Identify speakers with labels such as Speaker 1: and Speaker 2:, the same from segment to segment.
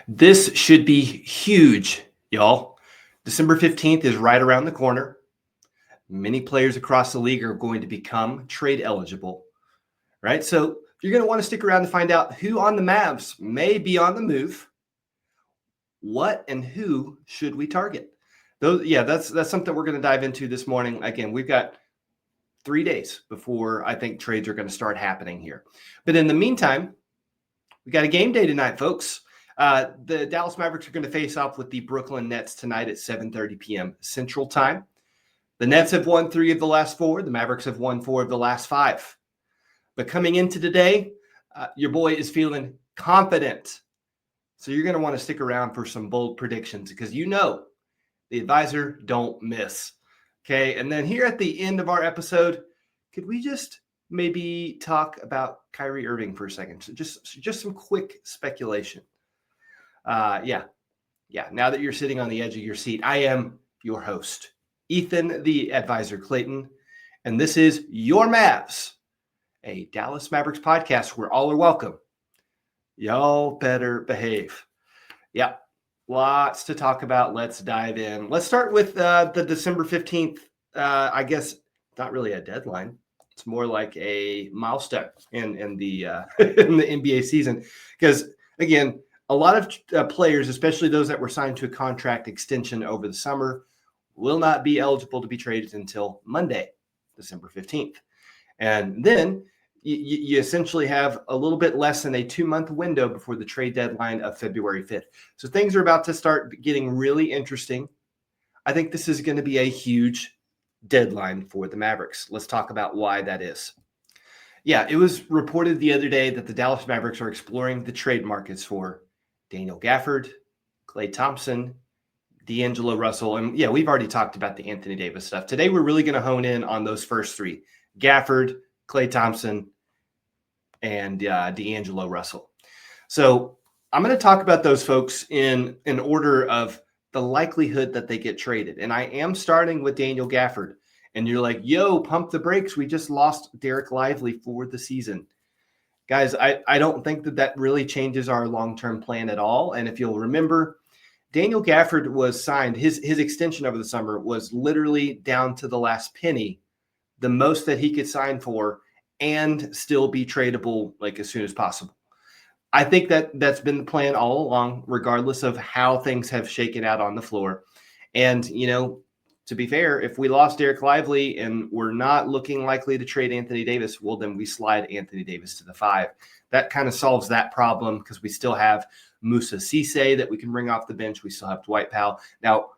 Speaker 1: This should be huge, y'all. December 15th is right around the corner. Many players across the league are going to become trade eligible, right? So you're going to want to stick around to find out who on the Mavs may be on the move. What and who should we target? That's something we're going to dive into this morning. Again, we've got 3 days before I think trades are going to start happening here. But in the meantime, we got a game day tonight, folks. The Dallas Mavericks are going to face off with the Brooklyn Nets tonight at 7:30 p.m. Central Time. The Nets have won 3 of the last 4. The Mavericks have won 4 of the last 5. But coming into today, your boy is feeling confident. So you're going to want to stick around for some bold predictions because you know the advisor don't miss. Okay, and then here at the end of our episode, could we just maybe talk about Kyrie Irving for a second? So just some quick speculation. Now that you're sitting on the edge of your seat, I am your host, Ethan, the advisor Clayton, and this is Your Mavs, a Dallas Mavericks podcast where all are welcome. Y'all better behave. Yeah, lots to talk about. Let's dive in. Let's start with the December 15th, I guess not really a deadline. It's more like a milestone in the in the NBA season because, again, a lot of players, especially those that were signed to a contract extension over the summer, will not be eligible to be traded until Monday, December 15th. And then you essentially have a little bit less than a 2-month window before the trade deadline of February 5th. So things are about to start getting really interesting. I think this is going to be a huge deadline for the Mavericks. Let's talk about why that is. Yeah, it was reported the other day that the Dallas Mavericks are exploring the trade markets for Daniel Gafford, Klay Thompson, D'Angelo Russell. And yeah, we've already talked about the Anthony Davis stuff. Today, we're really going to hone in on those first 3, Gafford, Klay Thompson, and D'Angelo Russell. So I'm going to talk about those folks in order of the likelihood that they get traded. And I am starting with Daniel Gafford. And you're like, yo, pump the brakes. We just lost Derek Lively for the season. Guys, I don't think that really changes our long-term plan at all. And if you'll remember, Daniel Gafford was signed. His extension over the summer was literally down to the last penny, the most that he could sign for and still be tradable like as soon as possible. I think that's been the plan all along, regardless of how things have shaken out on the floor. And, to be fair, if we lost Derek Lively and we're not looking likely to trade Anthony Davis, well, then we slide Anthony Davis to the 5. That kind of solves that problem because we still have Musa Cisse that we can bring off the bench. We still have Dwight Powell. Now,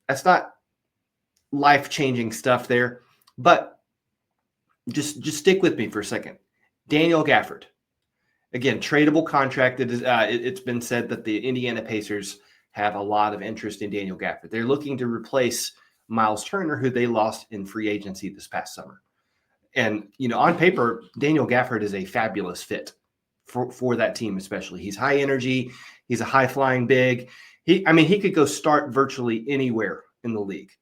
Speaker 1: that's not life-changing stuff there, but just stick with me for a second. Daniel Gafford, again, tradable contract. It's been said that the Indiana Pacers have a lot of interest in Daniel Gafford. They're looking to replace Miles Turner, who they lost in free agency this past summer. And, on paper, Daniel Gafford is a fabulous fit for that team, especially. He's high energy. He's a high-flying big. He could go start virtually anywhere in the league.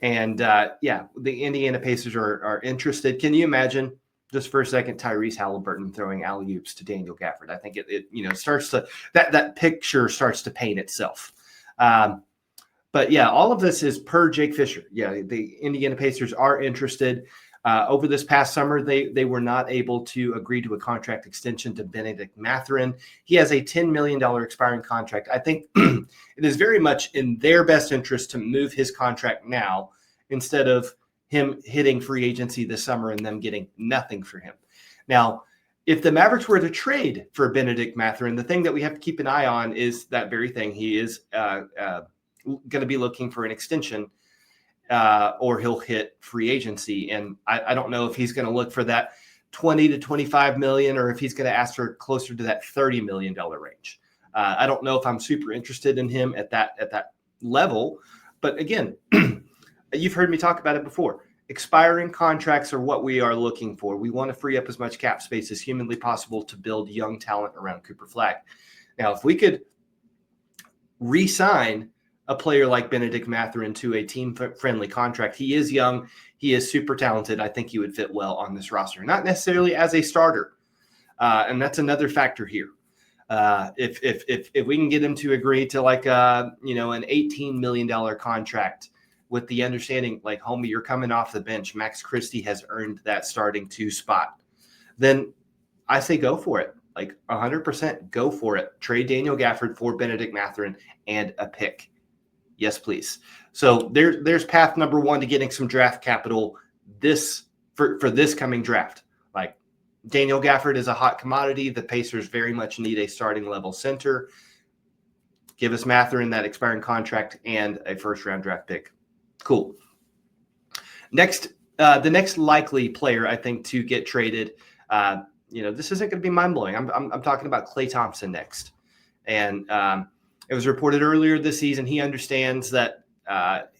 Speaker 1: And, the Indiana Pacers are interested. Can you imagine, just for a second, Tyrese Halliburton throwing alley-oops to Daniel Gafford? I think it starts to – that picture starts to paint itself. But yeah, all of this is per Jake Fisher. Yeah, the Indiana Pacers are interested. Over this past summer, they were not able to agree to a contract extension to Benedict Mathurin. He has a $10 million expiring contract. I think it is very much in their best interest to move his contract now instead of him hitting free agency this summer and them getting nothing for him. Now, if the Mavericks were to trade for Benedict Mathurin, the thing that we have to keep an eye on is that very thing. He is going to be looking for an extension or he'll hit free agency. And I don't know if he's going to look for that 20 to 25 million or if he's going to ask for closer to that $30 million range. I don't know if I'm super interested in him at that level. But again, you've heard me talk about it before. Expiring contracts are what we are looking for. We want to free up as much cap space as humanly possible to build young talent around Cooper Flagg. Now, if we could re-sign a player like Benedict Mathurin to a team-friendly contract, he is young. He is super talented. I think he would fit well on this roster, not necessarily as a starter. And that's another factor here. If we can get him to agree to like an $18 million contract with the understanding, like, homie, you're coming off the bench, Max Christie has earned that starting 2 spot, then I say go for it. Like 100% go for it. Trade Daniel Gafford for Benedict Mathurin and a pick. Yes, please. So there's path number 1 to getting some draft capital for this coming draft. Like, Daniel Gafford is a hot commodity. The Pacers very much need a starting level center. Give us Mathurin, that expiring contract, and a first-round draft pick. Cool. Next, the next likely player, I think, to get traded, this isn't going to be mind-blowing. I'm talking about Klay Thompson next. And it was reported earlier this season he understands that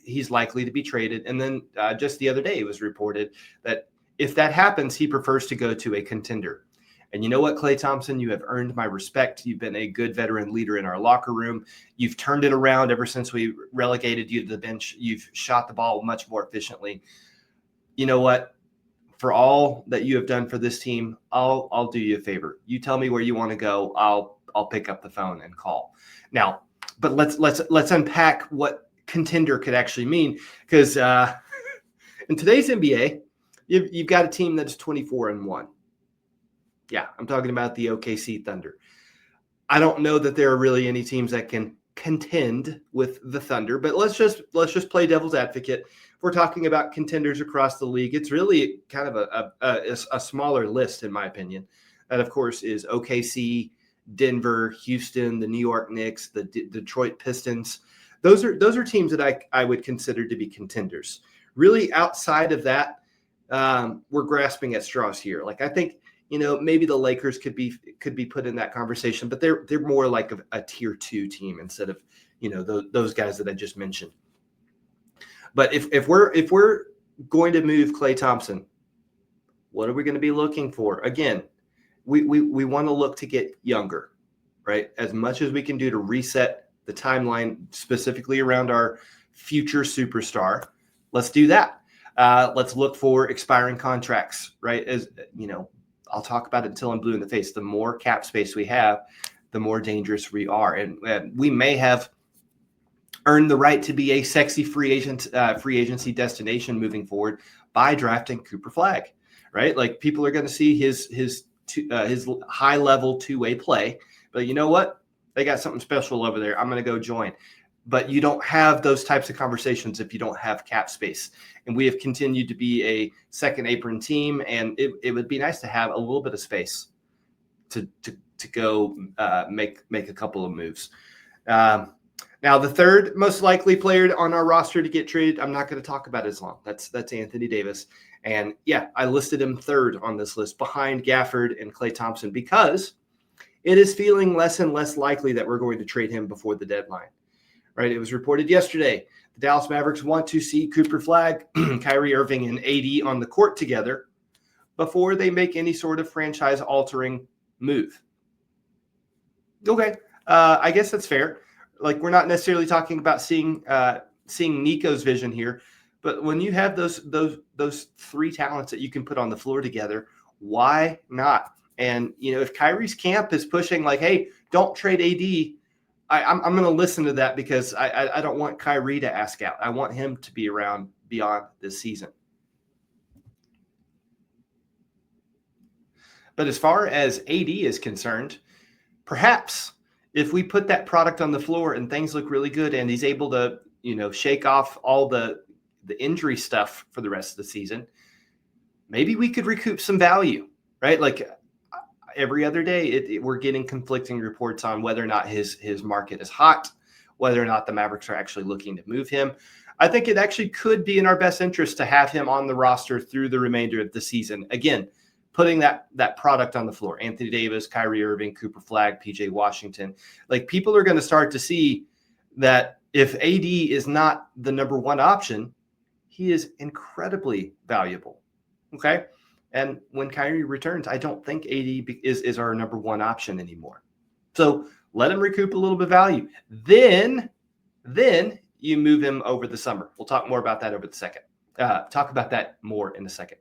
Speaker 1: he's likely to be traded. And then just the other day it was reported that if that happens, he prefers to go to a contender. And you know what, Klay Thompson, you have earned my respect. You've been a good veteran leader in our locker room. You've turned it around ever since we relegated you to the bench. You've shot the ball much more efficiently. You know what? For all that you have done for this team, I'll do you a favor. You tell me where you want to go. I'll pick up the phone and call. Now, but let's unpack what contender could actually mean, because in today's NBA, you've got a team that's 24-1. Yeah, I'm talking about the OKC Thunder. I don't know that there are really any teams that can contend with the Thunder, but let's just play devil's advocate. If we're talking about contenders across the league, it's really kind of a smaller list, in my opinion. That, of course, is OKC, Denver, Houston, the New York Knicks, the Detroit Pistons. Those are teams that I would consider to be contenders. Really, outside of that, we're grasping at straws here. Like, I think, maybe the Lakers could be put in that conversation, but they're more like a tier 2 team instead of those guys that I just mentioned. But if we're going to move Klay Thompson, what are we going to be looking for? Again, we want to look to get younger, right? As much as we can do to reset the timeline specifically around our future superstar, let's do that. Let's look for expiring contracts, right? As I'll talk about it until I'm blue in the face. The more cap space we have, the more dangerous we are. And we may have earned the right to be a sexy free agency destination moving forward by drafting Cooper Flagg, right? Like, people are going to see his high level 2-way play, but you know what? They got something special over there. I'm going to go join. But you don't have those types of conversations if you don't have cap space. And we have continued to be a second apron team, and it would be nice to have a little bit of space to go make a couple of moves. Now, the third most likely player on our roster to get traded, I'm not going to talk about as long. That's Anthony Davis. And yeah, I listed him third on this list behind Gafford and Klay Thompson because it is feeling less and less likely that we're going to trade him before the deadline. Right? It was reported yesterday the Dallas Mavericks want to see Cooper Flagg, Kyrie Irving, and AD on the court together before they make any sort of franchise-altering move. Okay, I guess that's fair. Like, we're not necessarily talking about seeing Nico's vision here, but when you have those 3 talents that you can put on the floor together, why not? And if Kyrie's camp is pushing like, hey, don't trade AD, I'm going to listen to that because I don't want Kyrie to ask out. I want him to be around beyond this season. But as far as AD is concerned, perhaps if we put that product on the floor and things look really good and he's able to, shake off all the injury stuff for the rest of the season, maybe we could recoup some value, right? Like, every other day, we're getting conflicting reports on whether or not his market is hot, whether or not the Mavericks are actually looking to move him. I think it actually could be in our best interest to have him on the roster through the remainder of the season. Again, putting that product on the floor. Anthony Davis, Kyrie Irving, Cooper Flagg, PJ Washington. Like, people are going to start to see that if AD is not the number 1 option, he is incredibly valuable. Okay? And when Kyrie returns, I don't think AD is our number 1 option anymore. So let him recoup a little bit of value. Then you move him over the summer. We'll talk more about that over the second. Talk about that more in a second.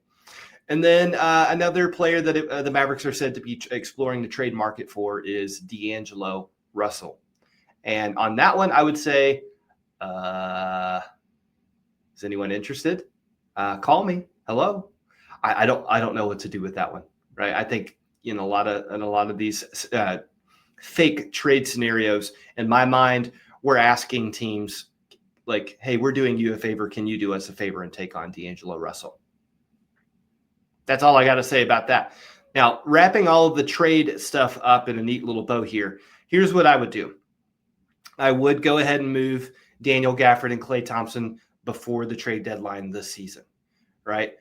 Speaker 1: And then another player that the Mavericks are said to be exploring the trade market for is D'Angelo Russell. And on that one, I would say, is anyone interested? Call me. Hello. I don't know what to do with that one, right? I think in a lot of these fake trade scenarios, in my mind, we're asking teams like, hey, we're doing you a favor. Can you do us a favor and take on D'Angelo Russell? That's all I got to say about that. Now, wrapping all of the trade stuff up in a neat little bow here, here's what I would do. I would go ahead and move Daniel Gafford and Klay Thompson before the trade deadline this season, right?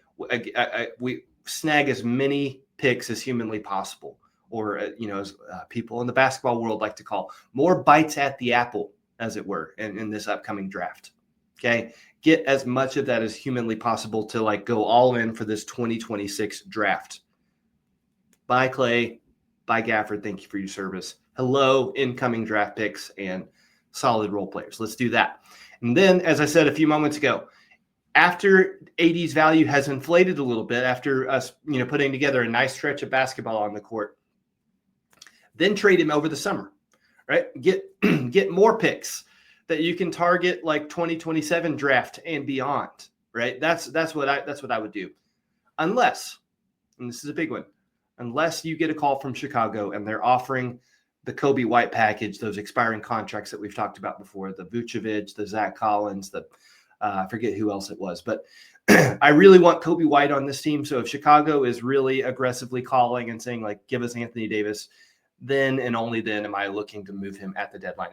Speaker 1: We snag as many picks as humanly possible, or, as people in the basketball world like to call, more bites at the apple, as it were, in this upcoming draft. Okay. Get as much of that as humanly possible to like go all in for this 2026 draft. Bye, Klay. Bye, Gafford. Thank you for your service. Hello, incoming draft picks and solid role players. Let's do that. And then, as I said a few moments ago, after AD's value has inflated a little bit, after us, putting together a nice stretch of basketball on the court, then trade him over the summer, right? Get more picks that you can target like 2027 draft and beyond, right? That's what I would do. Unless, and this is a big one, unless you get a call from Chicago and they're offering the Kobe White package, those expiring contracts that we've talked about before, the Vucevic, the Zach Collins, I forget who else it was, but I really want Kobe White on this team. So if Chicago is really aggressively calling and saying like, give us Anthony Davis, then and only then am I looking to move him at the deadline.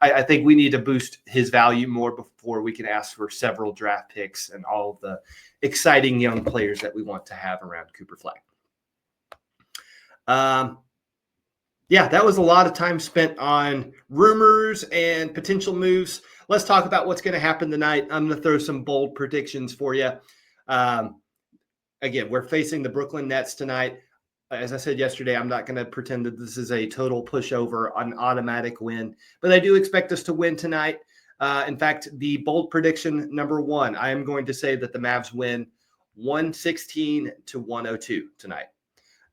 Speaker 1: I think we need to boost his value more before we can ask for several draft picks and all of the exciting young players that we want to have around Cooper Flagg. Yeah, that was a lot of time spent on rumors and potential moves. Let's talk about what's going to happen tonight. I'm going to throw some bold predictions for you. Again, we're facing the Brooklyn Nets tonight. As I said yesterday, I'm not going to pretend that this is a total pushover, an automatic win, but I do expect us to win tonight. In fact, the bold prediction number one, I am going to say that the Mavs win 116-102 tonight.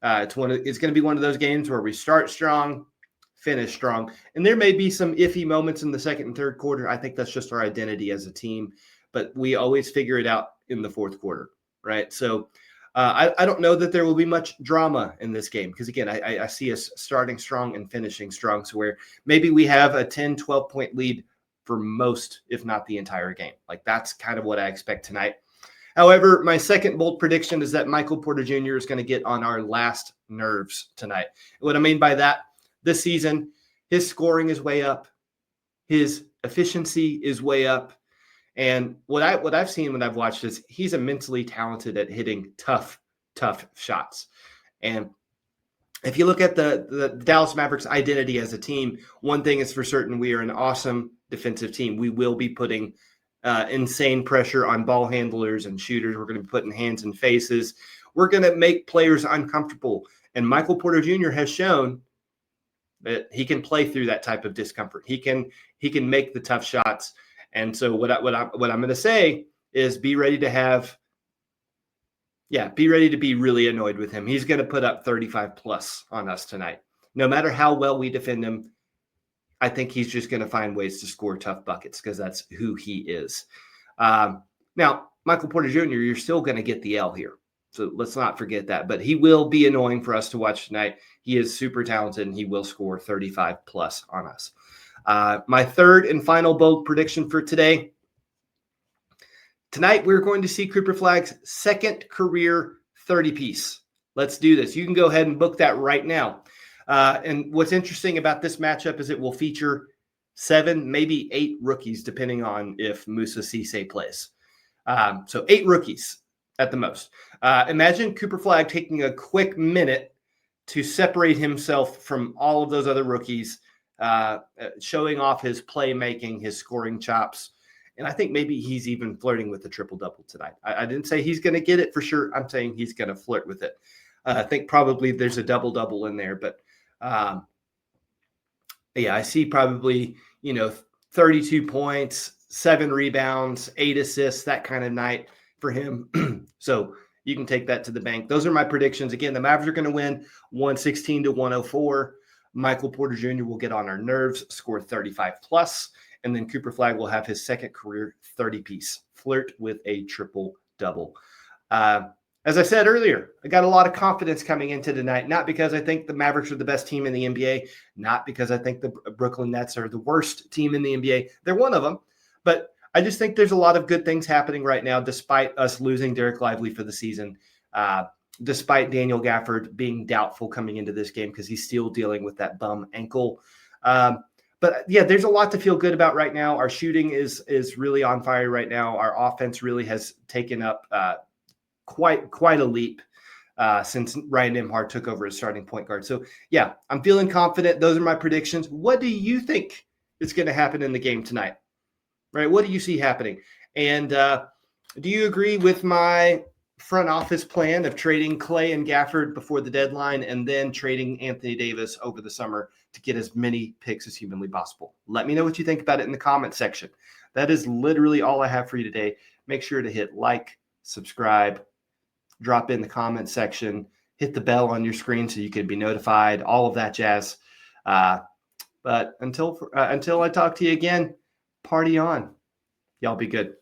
Speaker 1: It's going to be one of those games where we start strong, finish strong, and there may be some iffy moments in the second and third quarter. I think that's just our identity as a team, but we always figure it out in the fourth quarter, right? So I don't know that there will be much drama in this game because, again, I see us starting strong and finishing strong, so where maybe we have a 10, 12-point lead for most, if not the entire game. Like that's kind of what I expect tonight. However, my second bold prediction is that Michael Porter Jr. is going to get on our last nerves tonight. What I mean by that, this season, his scoring is way up. His efficiency is way up. And what I've seen when I've watched is he's immensely talented at hitting tough shots. And if you look at the Dallas Mavericks identity as a team, one thing is for certain, we are an awesome defensive team. We will be putting insane pressure on ball handlers and shooters. We're going to be putting hands in faces. We're going to make players uncomfortable. And Michael Porter Jr. has shown that he can play through that type of discomfort. He can make the tough shots. And so what I'm going to say is be ready to be really annoyed with him. He's going to put up 35 plus on us tonight. No matter how well we defend him, I think he's just going to find ways to score tough buckets because that's who he is. Now, Michael Porter Jr., you're still going to get the L here. So let's not forget that. But he will be annoying for us to watch tonight. He is super talented, and he will score 35 plus on us. My third and final bold prediction for today. Tonight, we're going to see Cooper Flagg's second career 30-piece. Let's do this. You can go ahead and book that right now. And what's interesting about this matchup is it will feature 7, maybe 8 rookies, depending on if Musa Cisse plays. So 8 rookies at the most. Imagine Cooper Flagg taking a quick minute to separate himself from all of those other rookies, showing off his playmaking, his scoring chops. And I think maybe he's even flirting with the triple-double tonight. I didn't say he's going to get it for sure. I'm saying he's going to flirt with it. I think probably there's a double-double in there. But, I see probably, 32 points, 7 rebounds, 8 assists, that kind of night for him. So, You can take that to the bank. Those are my predictions. Again, the Mavs are going to win 116-104. Michael Porter Jr. will get on our nerves, score 35 plus, and then Cooper Flagg will have his second career 30-piece, flirt with a triple-double. As I said earlier, I got a lot of confidence coming into tonight, not because I think the Mavericks are the best team in the NBA, not because I think the Brooklyn Nets are the worst team in the NBA. They're one of them, but I just think there's a lot of good things happening right now, despite us losing Derek Lively for the season, despite Daniel Gafford being doubtful coming into this game because he's still dealing with that bum ankle. But yeah, there's a lot to feel good about right now. Our shooting is really on fire right now. Our offense really has taken up quite a leap since Ryan Nembhard took over as starting point guard. So yeah, I'm feeling confident. Those are my predictions. What do you think is going to happen in the game tonight? Right? What do you see happening? And do you agree with my front office plan of trading Klay and Gafford before the deadline and then trading Anthony Davis over the summer to get as many picks as humanly possible? Let me know what you think about it in the comment section. That is literally all I have for you today. Make sure to hit like, subscribe, drop in the comment section, hit the bell on your screen so you can be notified, all of that jazz. But until I talk to you again, party on. Y'all be good.